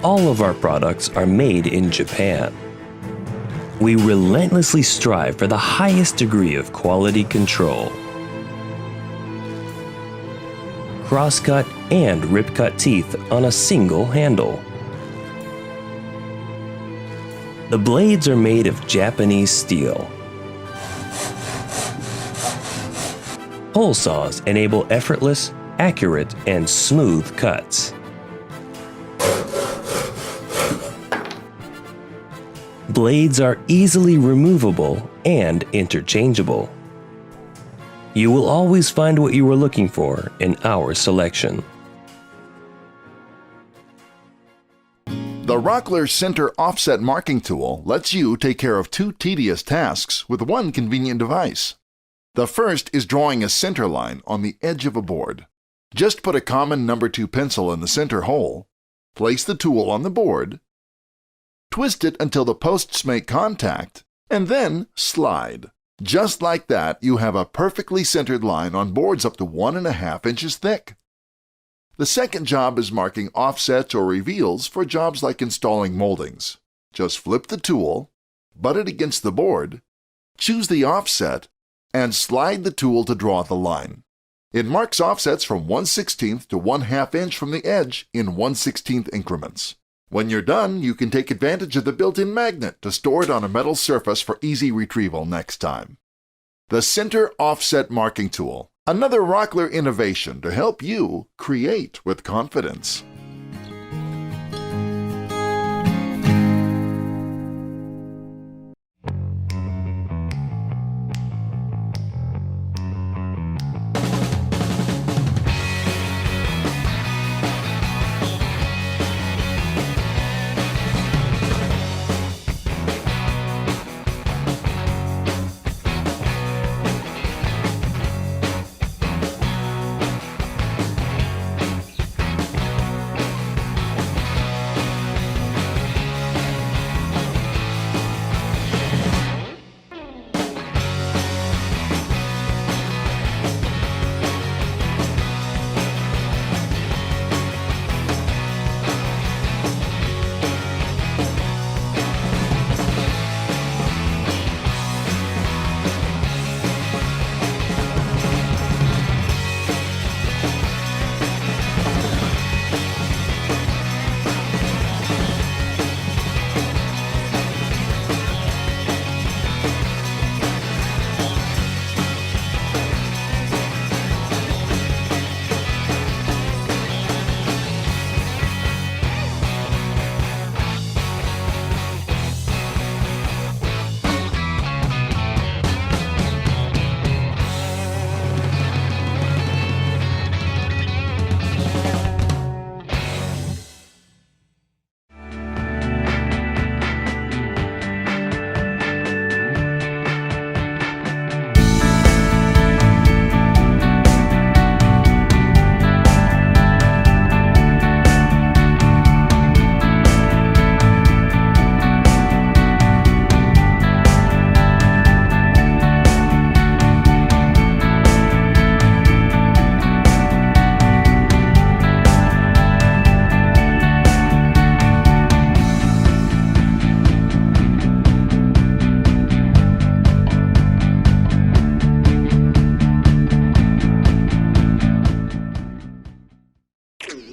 all of our products are made in Japan. We relentlessly strive for the highest degree of quality control. Crosscut and rip-cut teeth on a single handle. The blades are made of Japanese steel. Hole saws enable effortless, accurate, and smooth cuts. Blades are easily removable and interchangeable. You will always find what you are looking for in our selection. The Rockler Center Offset Marking Tool lets you take care of two tedious tasks with one convenient device. The first is drawing a center line on the edge of a board. Just put a common number 2 pencil in the center hole, place the tool on the board, twist it until the posts make contact, and then slide. Just like that, you have a perfectly centered line on boards up to 1.5 inches thick. The second job is marking offsets or reveals for jobs like installing moldings. Just flip the tool, butt it against the board, choose the offset, and slide the tool to draw the line. It marks offsets from 1/16 to 1/2 inch from the edge in 1/16 increments. When you're done, you can take advantage of the built-in magnet to store it on a metal surface for easy retrieval next time. The Center Offset Marking Tool, another Rockler innovation to help you create with confidence.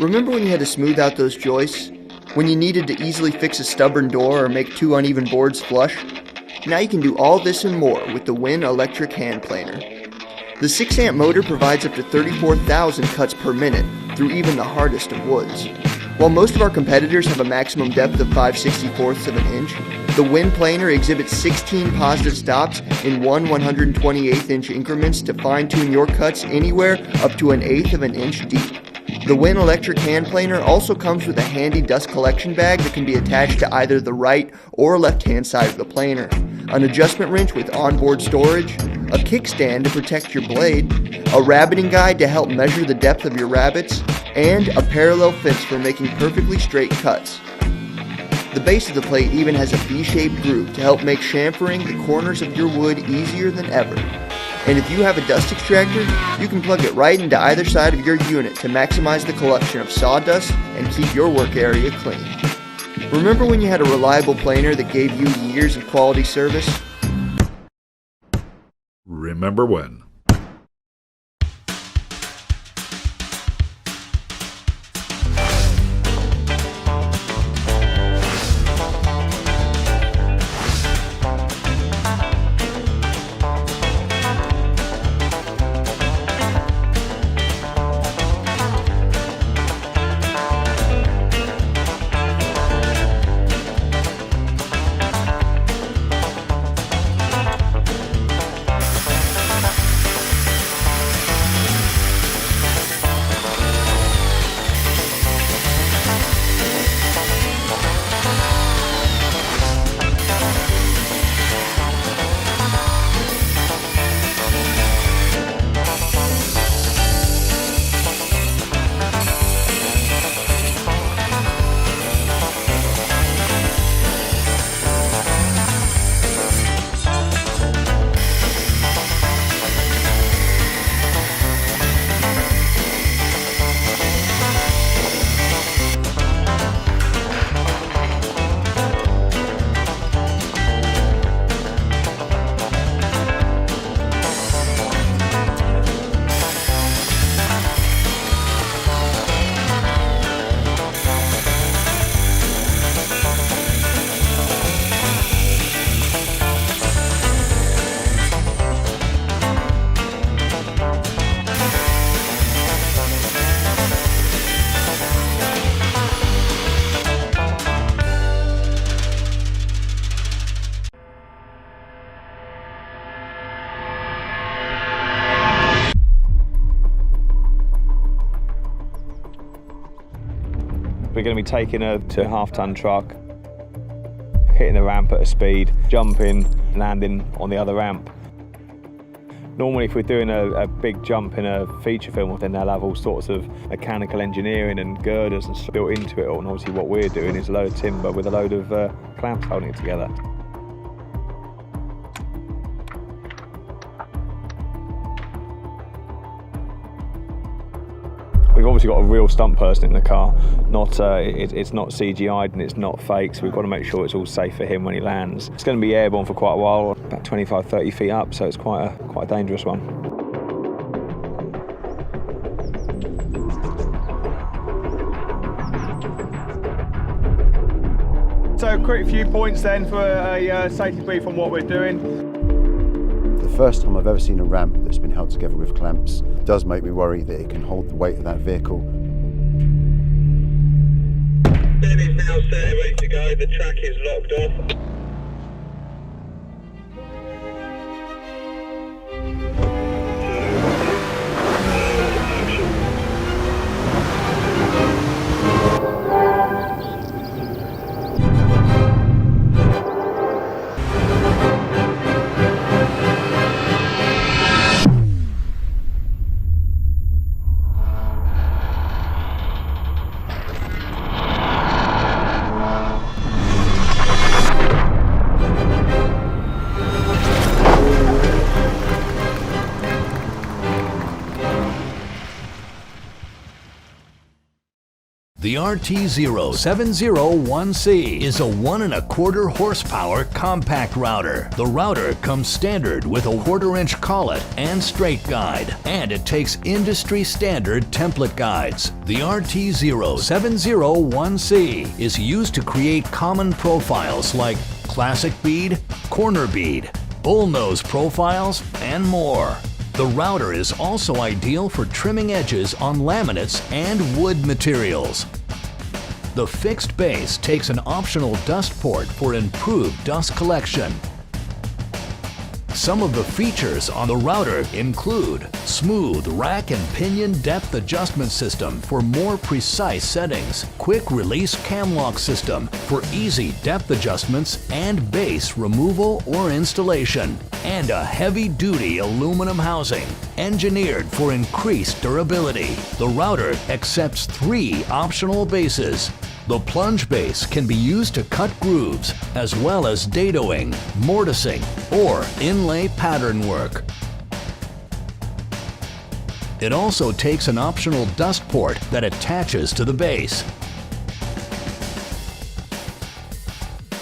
Remember when you had to smooth out those joists? When you needed to easily fix a stubborn door or make 2 uneven boards flush? Now you can do all this and more with the WORX electric hand planer. The 6-amp motor provides up to 34,000 cuts per minute through even the hardest of woods. While most of our competitors have a maximum depth of 5/64 of an inch, the WORX planer exhibits 16 positive stops in 1/128 inch increments to fine-tune your cuts anywhere up to 1/8 of an inch deep. The WORX electric hand planer also comes with a handy dust collection bag that can be attached to either the right or left-hand side of the planer, an adjustment wrench with onboard storage, a kickstand to protect your blade, a rabbiting guide to help measure the depth of your rabbets, and a parallel fence for making perfectly straight cuts. The base of the plate even has a V-shaped groove to help make chamfering the corners of your wood easier than ever. And if you have a dust extractor, you can plug it right into either side of your unit to maximize the collection of sawdust and keep your work area clean. Remember when you had a reliable planer that gave you years of quality service? Remember when? We're going to be taking a 2.5-ton truck, hitting the ramp at a speed, jumping, landing on the other ramp. Normally if we're doing a big jump in a feature film, then they'll have all sorts of mechanical engineering and girders and stuff built into it all, and obviously what we're doing is a load of timber with a load of clamps holding it together. We've obviously got a real stunt person in the car. It's not CGI'd and it's not fake, so we've got to make sure it's all safe for him when he lands. It's going to be airborne for quite a while, about 25-30 feet up, so it's quite a dangerous one. So, quick few points then for a safety brief on what we're doing. The first time I've ever seen a ramp that's been held together with clamps does make me worry that it can hold the weight of that vehicle. It's now set, ready to go. The track is locked off. The RT0701C is a 1¼ horsepower compact router. The router comes standard with a 1/4-inch collet and straight guide, and it takes industry standard template guides. The RT0701C is used to create common profiles like classic bead, corner bead, bullnose profiles, and more. The router is also ideal for trimming edges on laminates and wood materials. The fixed base takes an optional dust port for improved dust collection. Some of the features on the router include smooth rack and pinion depth adjustment system for more precise settings, quick release cam lock system for easy depth adjustments and base removal or installation, and a heavy-duty aluminum housing engineered for increased durability. The router accepts 3 optional bases. The plunge base can be used to cut grooves, as well as dadoing, mortising, or inlay pattern work. It also takes an optional dust port that attaches to the base.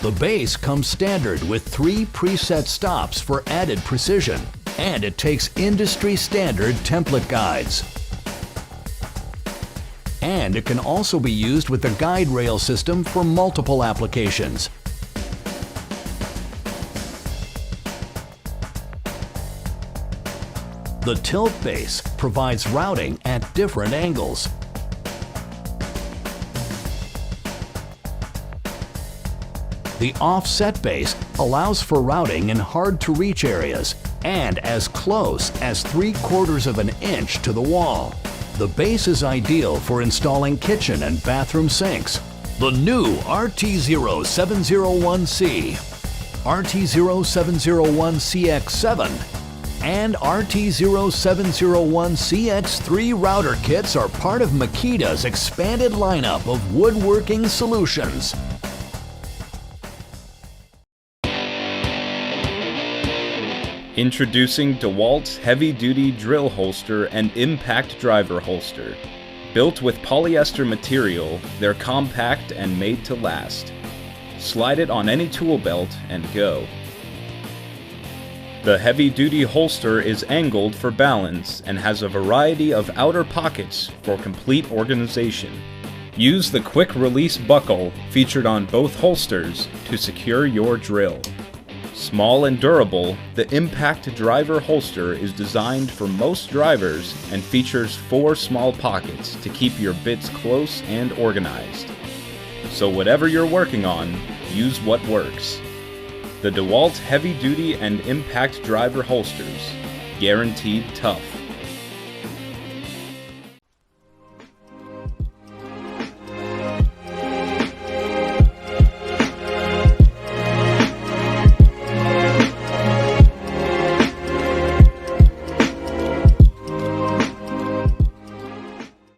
The base comes standard with 3 preset stops for added precision, and it takes industry standard template guides. And it can also be used with the guide rail system for multiple applications. The tilt base provides routing at different angles. The offset base allows for routing in hard-to-reach areas and as close as 3/4 of an inch to the wall. The base is ideal for installing kitchen and bathroom sinks. The new RT0701C, RT0701CX7, and RT0701CX3 router kits are part of Makita's expanded lineup of woodworking solutions. Introducing DEWALT's heavy-duty drill holster and impact driver holster. Built with polyester material, they're compact and made to last. Slide it on any tool belt and go. The heavy-duty holster is angled for balance and has a variety of outer pockets for complete organization. Use the quick-release buckle featured on both holsters to secure your drill. Small and durable, the impact driver holster is designed for most drivers and features 4 small pockets to keep your bits close and organized. So whatever you're working on, use what works. The DEWALT heavy duty and impact driver holsters, guaranteed tough.